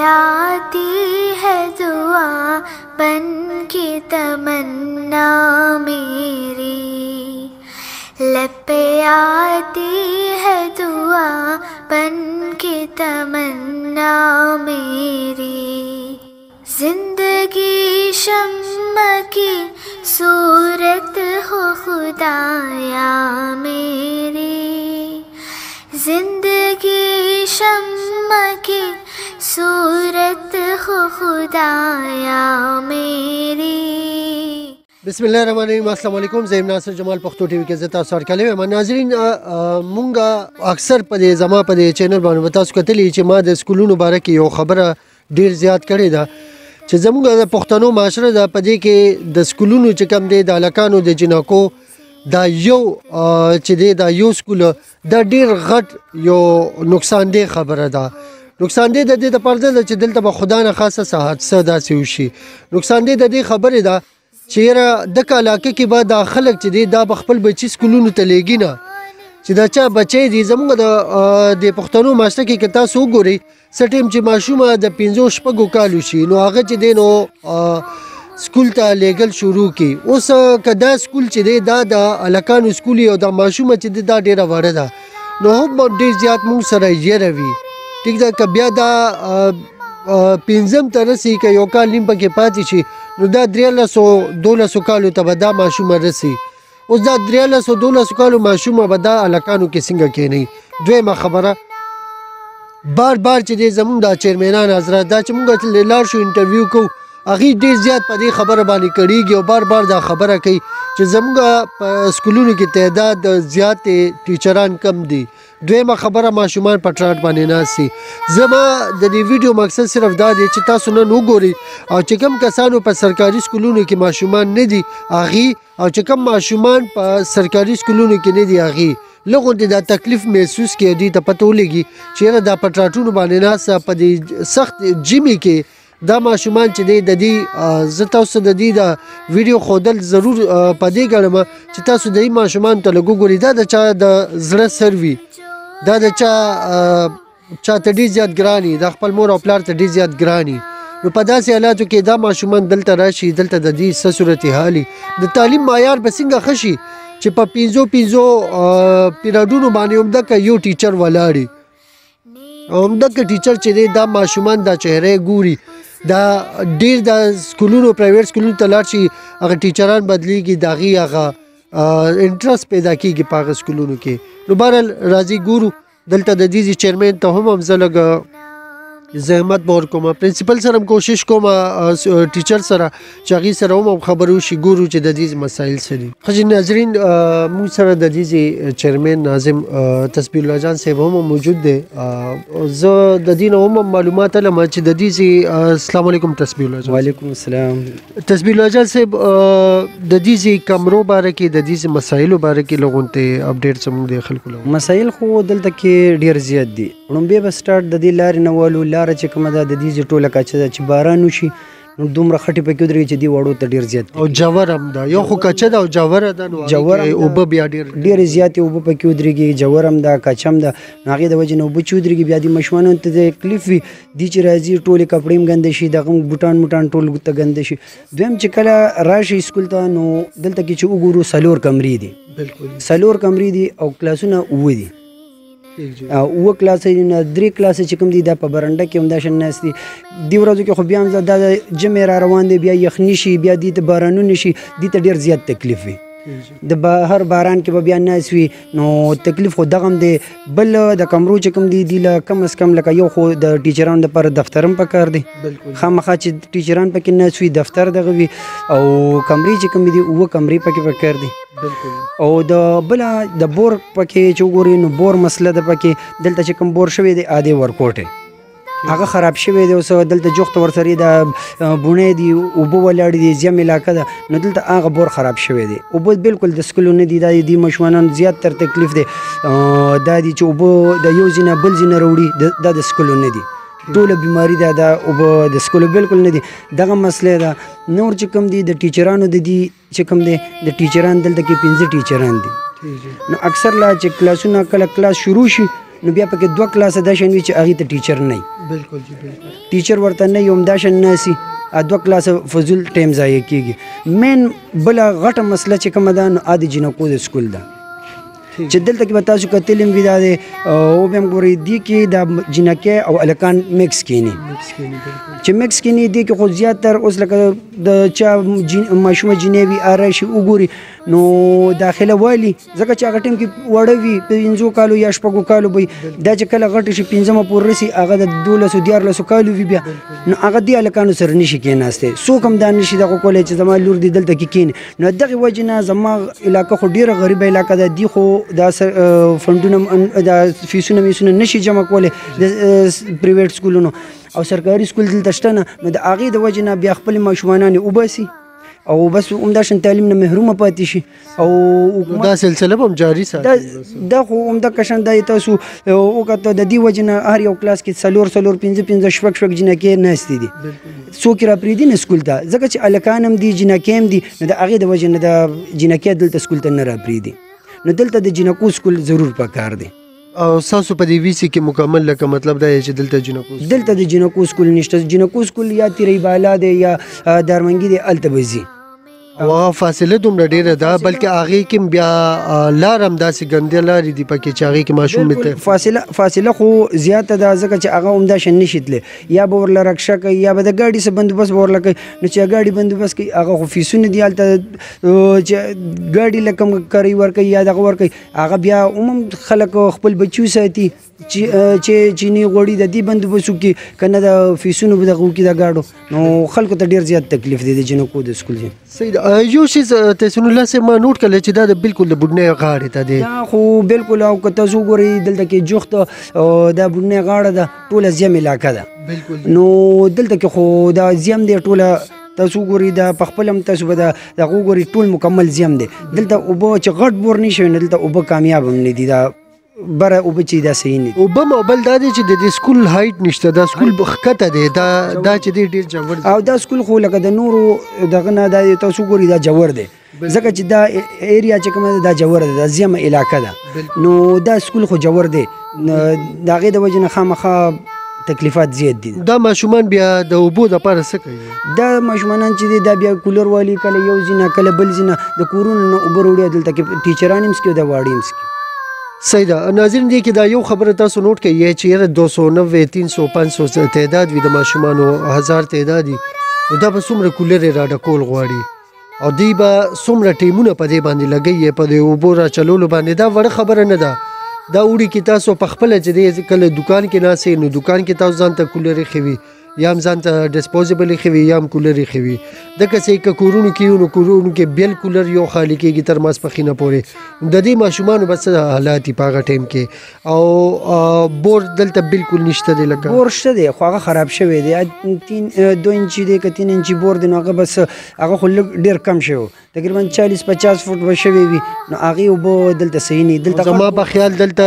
आती है दुआ बन के तमन्ना मेरी, लब पे आती है दुआ बन के तमन्ना मेरी। जिंदगी शम्मा की सूरत हो खुदाया मेरी, जिंदगी शम्मा की सूरत हो खुदाया मेरी। बिस्मिल्लाहिर्रहमानिर्रहीम। अस्सलाम वालेकुम। ज़ैम नासिर जमाल पख्तो टीवी के ज़ता सर कले म नाज़रीन मुंगा अक्सर पदे जमा पदे चैनल बानु बतास कतली چې ما د سکولونو باره کې یو خبره ډیر زیات کړې ده چې زموږ د پښتنو معاشره ده پدې کې د سکولونو چې کم دی د الکانو د جنکو دا یو چې دی دا یو سکول دا ډیر غټ یو نقصان دی خبره ده. نقصان دی د دې د پرده چې دلته به خدا نه خاصه حادثه داسې وشي. نقصان دی د دې خبره ده چې د علاقې کې به دا خلک چې دی دا خپل بچی سکولونو ته لېږي نه چې دا چا بچی دی. زموږ د پښتنو معاشره کې که تاسو وګورئ څه ټیم چې ماشومه د 5-6 کالو شي نو هغه چې دی نو سکول ته لیږل شروع کی. اوس که دا سکول چې دی دا د هلکانو سکول او دا ماشومه چې دی دا ډیره وړه ده نو هم ډیر زیات موږ سره یره وي. ټیک ده که بیا دا 5م ته رسي که یو کال نیم پکې پاتې شي نو دا 13-12 کالو ته به دا ماشومه رسي. اوس دا 13-12 کالو ماشومه به دا هلکانو کې څنګه کېنئ. دویمه خبره بار چې دی زمونږ دا چیرمنان حضرات دا چې مونږ لاړ شو انټرویو کوو هغې ډېر زیات په دې خبره باندې کړېږي او بار دا خبره کوي چې زمونږ په سکولونو کې تعداد زیات ټیچران کم دي. دویمه خبره ماشومان په ټراټ باندې ناست دي. زما د دې ویډیو مقصد صرف دا دی چې تاسو نن وګورئ او چې کم کسانو په سرکاري سکولونو کې ماشومان نه دي هغې او چې کم ماشومان په سرکاري سکولونو کې نه دي هغې لږ دا تکلیف محسوس کړي دوی ته پته ولګي چې یاره دا په ټراټونو باندې ناسته په دې سخت ژمي کې دا ماشومان چې دی د دې زه تاسو د دې د ویډیو ښودل ضرور په دې ګڼم چې تاسو د دې ماشومانو ته لږ وګورئ دا د چا د زړه سر وي دا د چاته ډېر زیات ګراني دا خپل مور او پلار ته ډېر زیات ګراني. نو په داسې حالاتو کې دا ماشومان دلته راشي دلته د دې څه صورتحالي د تعلیم معیار به څنګه ښه شي چې په 5 پیریډونو باندې همدغه یو ټیچر ولاړي او همدغه ټیچر چې دی دا ماشومان دا چهره ګوري دا ډیر د سکولونو پرایویټ سکولونو ته لاړ شي هغه ټیچران بدلیږي د هغې هغه انټرست پیدا کېږي په هغه سکولونو کې. نو بهرحال راځي ګورو دلته د دې چیرمین ته هم زه لږ زحمت به ورکوم پرنسپل سره هم کوشش کوم ټیچر سره چې هغې سره هم خبرې وشي ګورو چې د دې مسایل څه دي. ښه ناظرین موږ سره د دې چیرمین ناظم تصبیح الله جان صاحب هم موجود دی. زه د دې نه هم معلومات علم چې د دې السلام علیکم تصبیح الله جان. وعلیکم السلام. تصبیح الله جان صاحب د دې کمرو باره کې د دې مسایلو باره کې لغون ته اپډیټ زموږ د خلکو له مسایل خو دلته کې ډیر زیات دي. وړومبی به سټارټ د دې لارې نه والو لاره چې کومه ده د دې ټوله کچه ده چې باران وشي نو دومره خټې پکې ودرېږي چې دې وړو ته ډېر زیات او جوور هم ده یو خو کچه ده او جووره ده نو اوبه بیا ډېرې زیاتې اوبه پکې ودرېږي جوور هم ده کچه هم ده نو هغې د وجې نه اوبه چې ودرېږي بیا دې ماشومانو ته تکلیف وي دي چې راځي ټولې کپړې هم ګنده شي دغه بوټان ټول ته ګنده شي. دویم چې کله راشي سکول ته نو دلته کې چې وګورو 4 کمرې دي بالکل 4 کمرې دي او کلاسونه 9 دي اوه کلاسې نه 3 کلاسې چې کوم دي دا په برنډه کې هم دا شن ناست دي. دې ورځو کې خو بیا هم دا جمع را روان دی بیا یخني شي بیا دې ته بارانونه شي دې ته ډېر زیات تکلیف وي د هر باران کې به بیا ناست وي نو تکلیف خو دغه هم دی. بل د کمرو چې کوم دي دي کم از کم لکه یو خو د ټیچرانو دپاره دفتر هم پکار دی خامخا چې ټیچران پکې ناست وي دفتر دغه وي او کمرې چې کوم دي 9 کمرې پکې پکار دي او د بل د بور پکې چې وګورئ نو بور مسله ده پکې دلته چې کوم بور شوی دی عادي ورکوټ هغه خراب شوی دی اوس دلته جوخت ورسره د بونې دی اوبه ولاړې دي زم علاقه ده نو دلته هغه بور خراب شوی دی اوبه بالکل د سکولونو دي د ماشومانو زیات تر تکلیف دی دا دي چې اوبه د یو ځینه بل ځینه وروړي د سکولونو دي ټوله بیماری ده دا اوبه د سکولو بالکل نه دي دغه مسله ده. نور چې کوم دي د ټیچرانو د دي چې کوم دي د ټیچران دلته کې 15 ټیچران دي نو اکثر لا چې کلاسونه کله کلاس شروع شي نو بیا پکې 2 کلاس د شنوي چې هغه ته ټیچر نه بالکل جی بالکل ټیچر ورته نه یوم دا شن ناسي 2 کلاس فضول ټایم ضایع کیږي مین بل غټه مسله چې کومه ده نو عادي جنکو د سکول ده چې دلته کې به تاسو کتلم وي دا او به هم ګورئ دي کې دا جنکې او الکان مکس کینی چې مکس کینی دي کې خو زیاتر اوس لکه د چا ماشومه جنې وي آرایشي وګوري نو داخله والی ځکه چې هغه ټیم کې وړه وي 15 کالو یا 6 کالو وي دا چې کله غټ شي 15 پورې رسي هغه د 12 کالو وي بیا نو هغه دی الکانو سره نشي کېناسته څوک هم دا نشي دغه کولای چې زما لور دی دلته کې کین نو دغه وجه نه زما علاقه خو ډیره غریبه علاقه ده دی خو دا فندونه دا فیسونه میسونه نشي جمع کوله د پرایویټ سکولونو او سرکاري سکول دلته شته نه نو د هغې د وجې نه بیا خپل ماشومانان وباسي او بس همداشان تعلیم نه محرومه پاتې شي او دا سلسله به هم جاري ساتي دا خو همدا کشان دا تاسو وکړه د دې وجې نه هر یو کلاس کې 4 5 جنکې ناستې دي څوک را پرېږدي نه سکول ته ځکه چې هلکان هم دي جنکې هم دي نو د هغې د وجې نه د جنکې دلته سکول ته نه را پرېږدي نو دلته د جنکو سکول ضرور پکار دی او تاسو په دې ویسي کې مکمل لکه مطلب دا چې دلته د جنکو سکول نشته جنکو سکول یا تیری بالا دی یا دارمنګي دی الته بزي او فاصله دومره ډیره ده بلکې هغه کې بیا لارم داسې ګندې لارې دي پکې چې هغه کې ماشوم ته فاصله خو زیاته ده ځکه چې هغه عمده شن نشیتله یا به ورله رکشه کوي یا به د ګاډي سره بندوبست ورله کوي نو چې ګاډي بندوبست کوي هغه خو فیسونه دی الته چې ګاډي لکم کوي ورکوي یا دغه ورکوي هغه بیا عموم خلک خپل بچو ساتي چې چینی غوړي د دې بندوبست کې کنه د فیسونو دغه کې د ګاډو نو خلکو ته ډیر زیات تکلیف دی د جنکو د سکول دی صحیح یو شی تاسو الله سه ما نوٹ کړل چې دا د بالکل د بډنه غاړه ته دی دا خو بالکل او که تاسو ګورئ دلته کې جوخت د بډنه غاړه ده ټوله زم علاقه ده بالکل نو دلته کې خو دا زم دی ټوله تاسو ګورئ دا په خپلم تاسو به دا ګورئ ټول مکمل زم دی دلته اوبه چې غټ بور نشي نه دلته اوبه کامیاب هم نه دي دا بره اوبه چې دا صحیح نه اوبه موبل دا دی چې د سکول هایټ نشته دا سکول بخکته دی دا چې ډیر جوړ او دا سکول خو لکه د نورو دغه نه دا تاسو ګورئ دا جوړ دی ځکه چې دا ایریا چې کومه دا جوړ دی دا زیمه علاقه ده نو دا سکول خو جوړ دی دا غي د وجه نه خامخا تکلیفات زیات دي دا ماشومان بیا د اوبو د پاره څه کوي دا ماشومان چې دا بیا کولر والی کله یو ځینه کله بل ځینه د کورونو نه اوبه وروړي دلته کې ټیچران هم سکي دا واړي هم سکي صحیح ده ناظرین دي کې دا یو خبره تاسو نوٹ کړئ چې 290 300 500 تعداد وي د ماشومانو 1000 تعداد دي نو دا به څومره کولر را ډکول غواړي او دی به څومره ټیمونه په دې باندې لګي په دې اوبو را چلولو باندې دا وړه خبره نه ده دا وړي کې تاسو په خپل چې دې کله دکان کې ناسې نو دکان کې تاسو ځان ته کولر خوي یا هم ځان ته ډسپوزیبل خوي یا هم کولر خوي د کسې ک کورونو کې بیل کولر یو خالی کېږي تر ماسپخینه پورې د دې ماشومانو بس حالات په هغه ټیم کې او بور دلته بالکل نشته دی لکه بور شته دی خو هغه خراب شوی دی 2 انچ دی که 3 انچ بور دی نو هغه بس هغه خو ډیر کم شوی تقریبا 40-50 فوټ وشوي وي نو هغه وبو دلته صحیح نه دلته ما په خیال دلته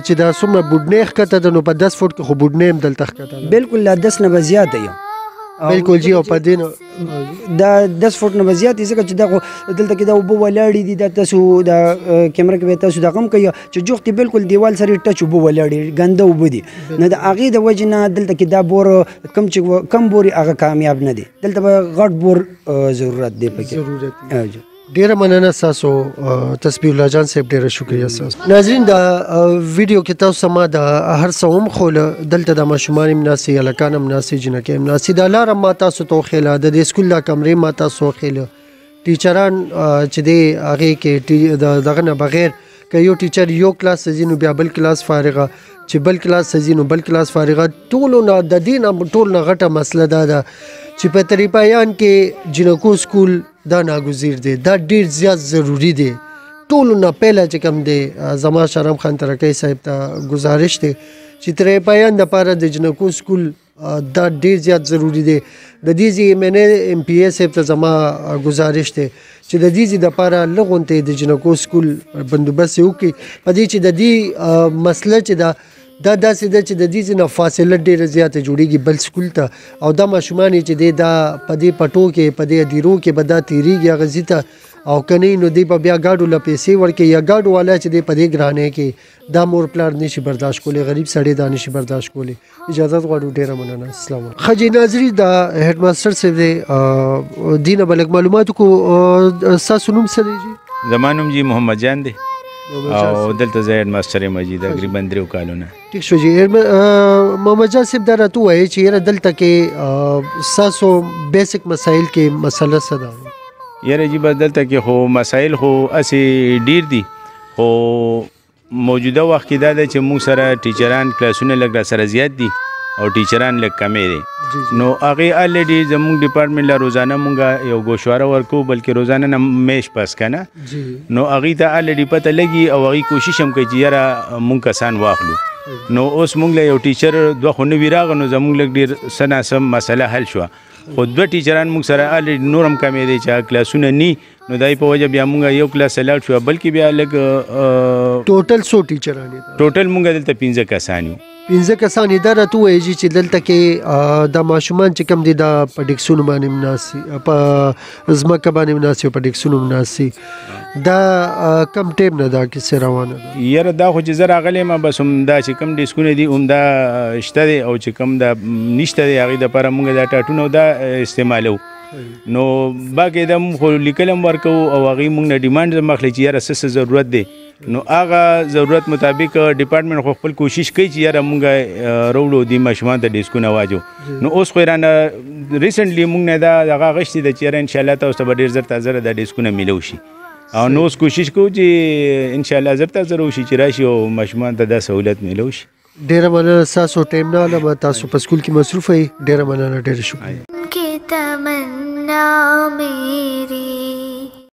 چې دا څومره بډنه ښکته ده نو په 10 فوټ کې خو بډنه هم دلته ښکته بالکل لا 10 نه زیات دی بالکل جی او په دین دا 10 فوټ نه زیات ځکه چې دا دلته کې دا وبو ولاړی دي د تاسو د کیمرا کې به تاسو دا کم کوي چې جوختي بالکل دیوال سره ټچ وبو ولاړی ګنده وبو دي نه د هغه د وجه نه دلته کې دا بور کم بوري هغه کامیاب نه دي دلته به غټ بور ضرورت دی پکې ډیره مننه تاسو تسبیح الله جان صاحب ډیره شکریا تاسو ناظرین دا ویډیو کې تاسو سما د هر څوم خو دلته د ماشومان مناسي الکان مناسي جنکه مناسي د لار ما تاسو تو خېله د سکول د کمرې ما تاسو خېله ټیچران چې دی هغه کې دغه نه بغیر که یو ټیچر یو کلاس زینو بیا بل کلاس فارغه چې بل کلاس زینو بل کلاس فارغه ټول نه د دین ټول نه غټه مسله ده چې په طریقایان کې جنکو سکول دا ناگزیر دی دا ډیر زیات ضروری دی ټول نه پهله چې کوم دی زما شرم خان ترکی صاحب ته گزارش دی چې طریقایان د پاره د جنکو سکول دا ډیر زیات ضروری دی د دې ځای منه ام پی ایس صاحب ته زما گزارش دی چې د دې د پاره لغونته د جنکو سکول بندوبست وکي په دې چې د دې مسله چې دا داسې ده چې د دې نه فاصله ډیره زیاته جوړیږي بل سکول ته او دا ماشومان چې دا په دې پټو کې په دې دیرو کې به دا تیریږي هغه زیته او کني نو دی په بیا گاډو لا پیسې ورکې یا گاډو والا چې دی په دې ګرانه کې دا مور پلار نشي برداشت کولی غریب سړی دا نشي برداشت کولی اجازه غواړو ډیره مننه السلام علیکم خجی ناظری دا هډ ماستر صاحب دی دینه بلک معلومات کو تاسو نوم څه دی زمانوم جی محمد جان دی او دلته زه هډ ماستر مجید تقریبا 3 کالونه ټیک شو جی محمد جان صاحب دا راته وایي چې یاره دلته کې تاسو بیسیک مسایل کې مسله څه ده یاره جی بس دلته کې خو مسایل خو اسې ډیر دي خو موجوده وخت کې دا ده چې موږ سره ټیچران کلاسونه لږ را سره زیات دي او ټیچران لږ کمې دي نو هغې الریډي زموږ ډپارټمنټ له روزانه موږ یو ګوشواره ورکو بلکې روزانه نه میش پس که نه نو هغې ته الریډي پته لګي او هغې کوشش هم کوي چې یاره موږ کسان واخلو نو اوس موږ له یو ټیچر دوه خو نوي راغه نو زموږ لږ ډېر څه ناسم مسله حل شوه خو دوه ټیچران موږ سره الریډي نور هم کمې دی چې کلاسونه نی نو دای په وجه بیا موږ یو کلاس الاټ شو بلکې بیا لږ ټوټل 100 ټیچران دي ټوټل موږ دلته 15 کسان یو 15 کسان دا راته وایي چې دلته کې د ماشومان چې کم دي دا په ډیکسونو باندې مناسي په ځمکه باندې مناسي په ډیکسونو مناسي دا کم ټیم نه دا کیسه روانه ده یاره دا خو چې زه راغلی ما بس هم دا چې کم ډیسکونه دي هم دا شته دی او چې کم دا نشته دی هغې دپاره موږ دا ټاټونه دا استعمالو نو باقي دا خو لیکلم ورکو او هغې موږ نه ډیمانډ هم اخلي چې یاره څه ضرورت دی نو هغه ضرورت مطابق ډپارټمنټ خو خپل کوشش کوي چې یاره موږ راوړو دې ماشومان ته ډیسکونه واچو نو اوس خو رانه ریسنټلی موږ نه دا هغه غشتي ده چې یاره انشاءالله تاسو ته به ډېر زر تازه دا ډیسکونه میلو شي او نو اوس کوشش کوو چې انشاءالله زر تازه وشي چې راشي او ماشومان ته دا سهولت میلو شي ډیره مننه تاسو ټایم نه لمه تاسو په سکول کې مصروف یې ډیره مننه ډیره شکریہ تمنا میری